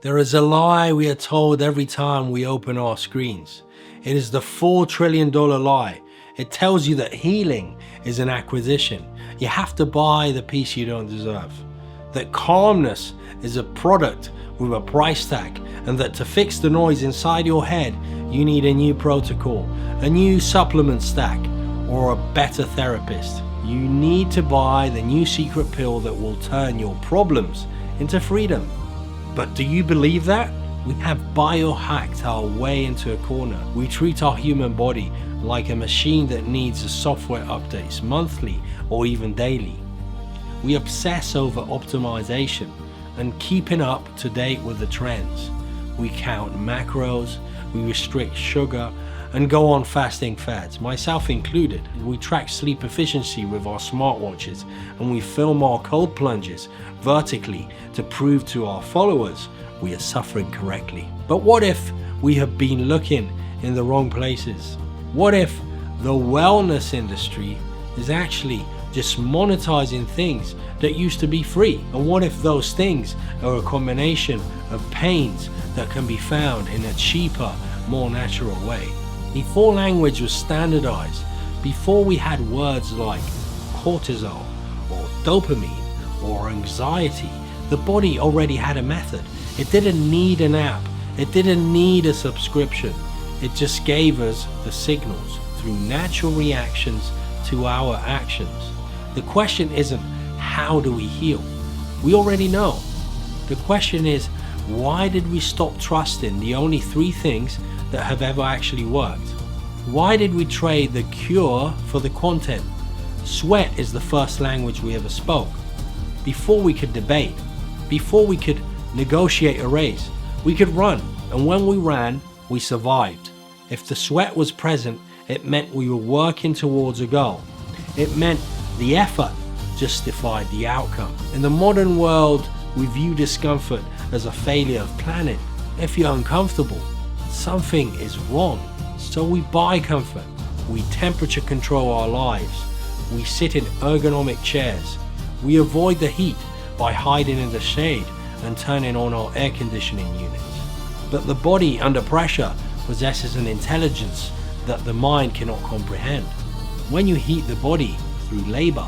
There is a lie we are told every time we open our screens. It is the $4 trillion lie. It tells you that healing is an acquisition. You have to buy the peace you don't deserve. That calmness is a product with a price tag, and that to fix the noise inside your head, you need a new protocol, a new supplement stack, or a better therapist. You need to buy the new secret pill that will turn your problems into freedom. But do you believe that? We have biohacked our way into a corner. We treat our human body like a machine that needs a software updates monthly or even daily. We obsess over optimization and keeping up to date with the trends. We count macros, we restrict sugar, and go on fasting fads, myself included. We track sleep efficiency with our smartwatches, and we film our cold plunges vertically to prove to our followers we are suffering correctly. But what if we have been looking in the wrong places? What if the wellness industry is actually just monetizing things that used to be free? And what if those things are a combination of pains that can be found in a cheaper, more natural way? Before language was standardized, before we had words like cortisol or dopamine or anxiety, the body already had a method. It didn't need an app. It didn't need a subscription. It just gave us the signals through natural reactions to our actions. The question isn't how do we heal? We already know. The question is, why did we stop trusting the only 3 things that have ever actually worked? Why did we trade the cure for the content? Sweat is the first language we ever spoke. Before we could debate, before we could negotiate a race, we could run, and when we ran, we survived. If the sweat was present, it meant we were working towards a goal. It meant the effort justified the outcome. In the modern world, we view discomfort as a failure of planning. If you're uncomfortable, something is wrong. So we buy comfort. We temperature control our lives. We sit in ergonomic chairs. We avoid the heat by hiding in the shade and turning on our air conditioning units. But the body under pressure possesses an intelligence that the mind cannot comprehend. When you heat the body through labor,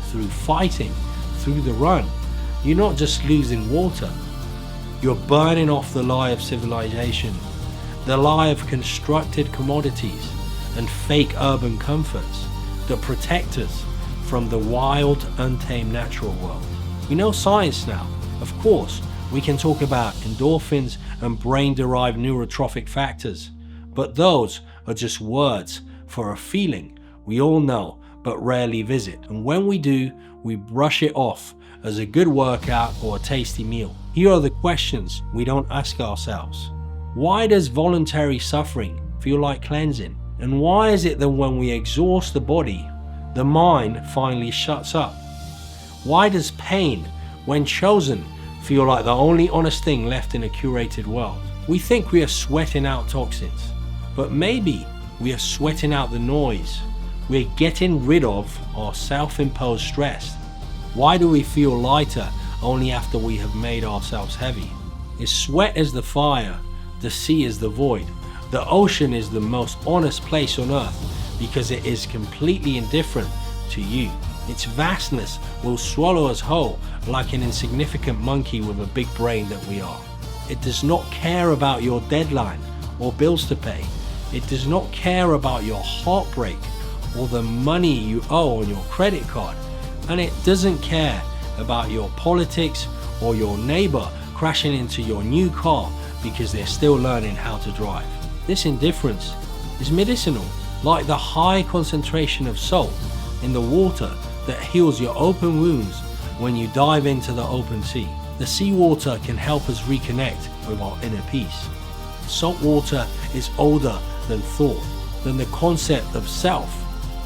through fighting, through the run, you're not just losing water, you're burning off the lie of civilization, the lie of constructed commodities and fake urban comforts that protect us from the wild, untamed natural world. We know science now. Of course, we can talk about endorphins and brain-derived neurotrophic factors, but those are just words for a feeling we all know but rarely visit. And when we do, we brush it off as a good workout or a tasty meal. Here are the questions we don't ask ourselves. Why does voluntary suffering feel like cleansing? And why is it that when we exhaust the body, the mind finally shuts up? Why does pain, when chosen, feel like the only honest thing left in a curated world? We think we are sweating out toxins, but maybe we are sweating out the noise. We're getting rid of our self-imposed stress. Why do we feel lighter only after we have made ourselves heavy? If sweat is the fire, the sea is the void. The ocean is the most honest place on earth because it is completely indifferent to you. Its vastness will swallow us whole like an insignificant monkey with a big brain that we are. It does not care about your deadline or bills to pay. It does not care about your heartbreak or the money you owe on your credit card. And it doesn't care about your politics or your neighbor crashing into your new car because they're still learning how to drive. This indifference is medicinal, like the high concentration of salt in the water that heals your open wounds when you dive into the open sea. The seawater can help us reconnect with our inner peace. Salt water is older than thought, than the concept of self.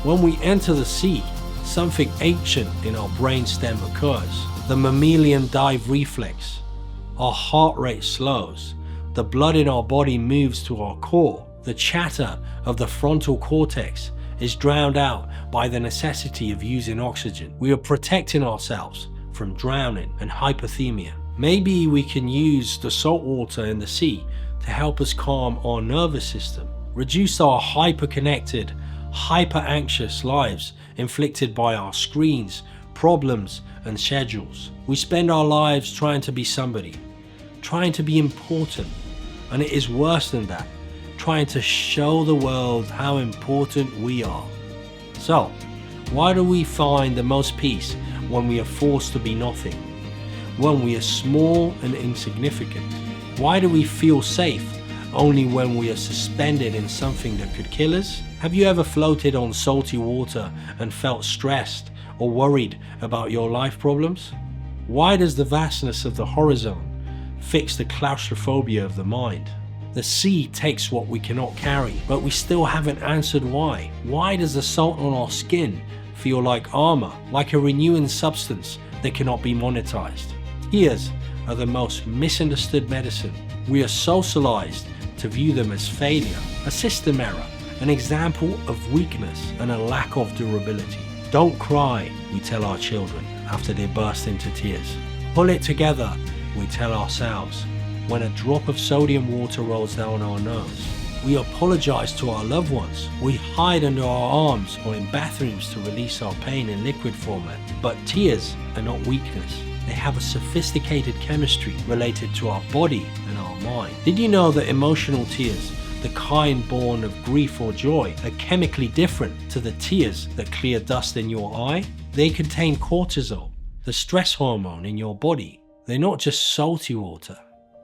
When we enter the sea, something ancient in our brainstem occurs. The mammalian dive reflex. Our heart rate slows. The blood in our body moves to our core. The chatter of the frontal cortex is drowned out by the necessity of using oxygen. We are protecting ourselves from drowning and hypothermia. Maybe we can use the salt water in the sea to help us calm our nervous system, reduce our hyper-connected, hyper-anxious lives inflicted by our screens, problems, and schedules. We spend our lives trying to be somebody, trying to be important, and it is worse than that, trying to show the world how important we are. So, why do we find the most peace when we are forced to be nothing? When we are small and insignificant? Why do we feel safe only when we are suspended in something that could kill us? Have you ever floated on salty water and felt stressed or worried about your life problems? Why does the vastness of the horizon fix the claustrophobia of the mind? The sea takes what we cannot carry, but we still haven't answered why. Why does the salt on our skin feel like armor, like a renewing substance that cannot be monetized? Tears are the most misunderstood medicine. We are socialized to view them as failure, a system error, an example of weakness and a lack of durability. Don't cry, we tell our children after they burst into tears. Pull it together, we tell ourselves when a drop of sodium water rolls down our nose. We apologize to our loved ones. We hide under our arms or in bathrooms to release our pain in liquid format. But tears are not weakness. They have a sophisticated chemistry related to our body and our mind. Did you know that emotional tears, the kind born of grief or joy, are chemically different to the tears that clear dust in your eye? They contain cortisol, the stress hormone in your body. They're not just salty water,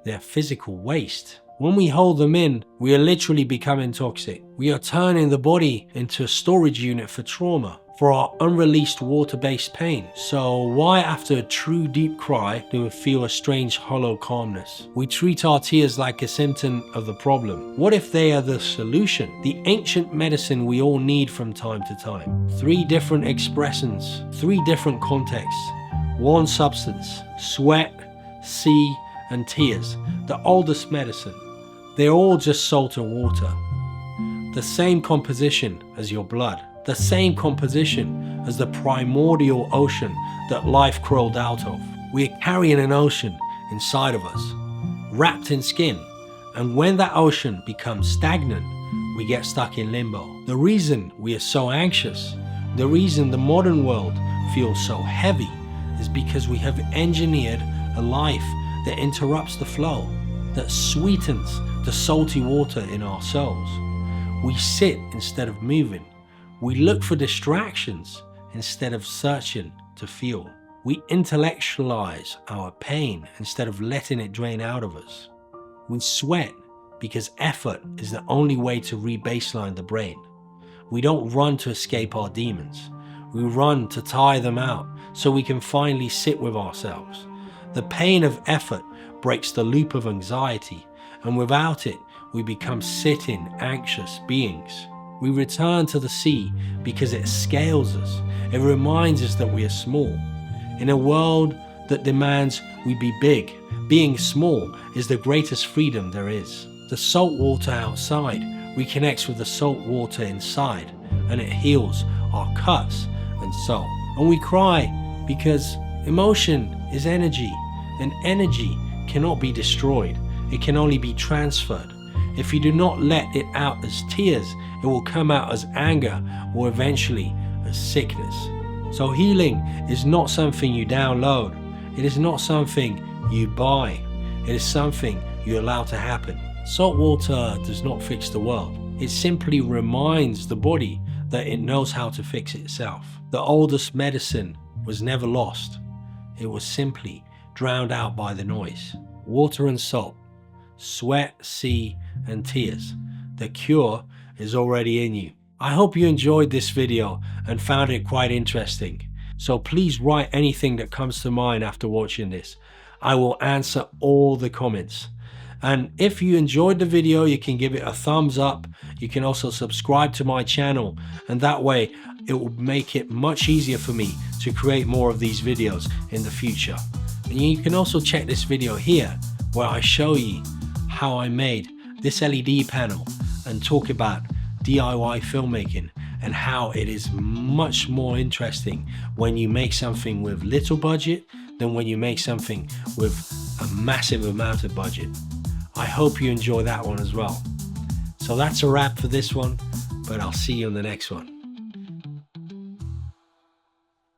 they're physical waste. When we hold them in, we are literally becoming toxic. We are turning the body into a storage unit for trauma, for our unreleased water-based pain. So why after a true deep cry do we feel a strange hollow calmness? We treat our tears like a symptom of the problem. What if they are the solution? The ancient medicine we all need from time to time. 3 different expressions, 3 different contexts, 1 substance: sweat, sea, and tears. The oldest medicine. They're all just salt and water. The same composition as your blood. The same composition as the primordial ocean that life crawled out of. We are carrying an ocean inside of us, wrapped in skin. And when that ocean becomes stagnant, we get stuck in limbo. The reason we are so anxious, the reason the modern world feels so heavy, is because we have engineered a life that interrupts the flow, that sweetens the salty water in our souls. We sit instead of moving. We look for distractions instead of searching to feel. We intellectualize our pain instead of letting it drain out of us. We sweat because effort is the only way to re-baseline the brain. We don't run to escape our demons. We run to tire them out so we can finally sit with ourselves. The pain of effort breaks the loop of anxiety, and without it, we become sitting, anxious beings. We return to the sea because it scales us. It reminds us that we are small. In a world that demands we be big, being small is the greatest freedom there is. The salt water outside reconnects with the salt water inside, and it heals our cuts and soul. And we cry because emotion is energy, and energy cannot be destroyed. It can only be transferred. If you do not let it out as tears, it will come out as anger or eventually as sickness. So healing is not something you download. It is not something you buy. It is something you allow to happen. Salt water does not fix the world. It simply reminds the body that it knows how to fix itself. The oldest medicine was never lost. It was simply drowned out by the noise. Water and salt, sweat, sea, and tears. The cure is already in you. I hope you enjoyed this video and found it quite interesting. So please write anything that comes to mind after watching this. I will answer all the comments. And if you enjoyed the video, you can give it a thumbs up. You can also subscribe to my channel, and that way it will make it much easier for me to create more of these videos in the future. And you can also check this video here where I show you how I made this LED panel and talk about DIY filmmaking and how it is much more interesting when you make something with little budget than when you make something with a massive amount of budget. I hope you enjoy that one as well. So that's a wrap for this one, but I'll see you on the next one.